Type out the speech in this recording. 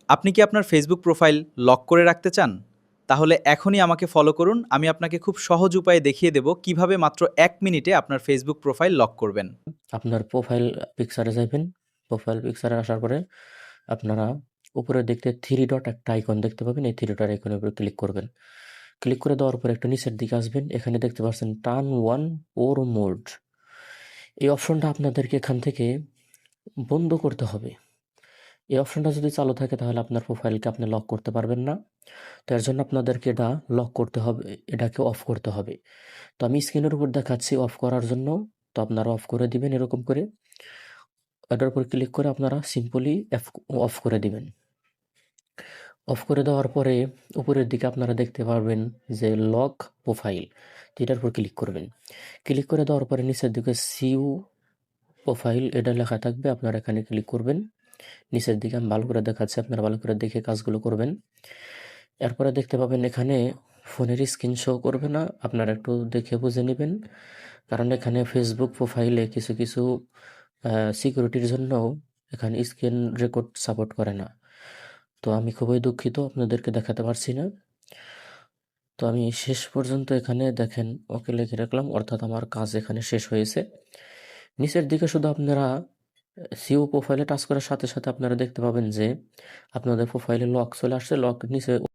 আপনি কি আপনার ফেসবুক প্রোফাইল লক করে রাখতে চান? তাহলে এখনই আমাকে ফলো করুন। আমি আপনাকে খুব সহজ উপায়ে দেখিয়ে দেব কিভাবে মাত্র ১ মিনিটে আপনার ফেসবুক প্রোফাইল লক করবেন। আপনার প্রোফাইল পিকচারে যাবেন। প্রোফাইল পিকচারে আসার পরে আপনারা উপরের দিক থেকে 3 ডট একটা আইকন দেখতে পাবেন। এই 3 ডট আইকনের উপরে ক্লিক করবেন। ক্লিক করে দেওয়ার পরে একটু নিচের দিকে আসবেন। এখানে দেখতে পাচ্ছেন টার্ন ওয়ান ওর মোড। এই অপশনটা আপনাদেরকে এখান থেকে বন্ধ করতে হবে। এই অপশনটা যদি চালু থাকে তাহলে আপনার প্রোফাইলকে আপনি লক করতে পারবেন না। তো এর জন্য আপনাদেরকে এটা লক করতে হবে, এটাকে অফ করতে হবে। তো আমি স্ক্রিনের উপর দেখাচ্ছি অফ করার জন্য। তো আপনারা অফ করে দিবেন এরকম করে। এটার উপর ক্লিক করে আপনারা সিম্পলি অফ করে দিবেন। অফ করে দেওয়ার পরে উপরের দিকে আপনারা দেখতে পারবেন যে লক প্রোফাইল, এটার উপর ক্লিক করবেন। ক্লিক করে দেওয়ার পরে নিচের দিকে সিউ প্রোফাইল এটা লেখা থাকবে, আপনারা এখানে ক্লিক করবেন। নিচের দিকে আমি ভালো করে দেখাচ্ছি, আপনারা ভালো করে দেখে কাজগুলো করবেন। এরপরে দেখতে পাবেন এখানে ফোনের স্ক্রিন শো করবে না, আপনারা একটু দেখে বুঝে নেবেন। কারণ এখানে ফেসবুক প্রোফাইলে কিছু কিছু সিকিউরিটির জন্য এখানে স্ক্রিন রেকর্ড সাপোর্ট করে না। তো আমি খুবই দুঃখিত, আপনাদেরকে দেখাতে পারছি না। তো আমি শেষ পর্যন্ত এখানে দেখেন ওকে লিখে রাখলাম, অর্থাৎ আমার কাজ এখানে শেষ হয়েছে। নিচের দিকে শুধু আপনারা সিও প্রোফাইলে টাচ করার সাথে সাথে আপনারা দেখতে পাবেন যে আপনাদের প্রোফাইলে লক চলে আসছে। লক নিচে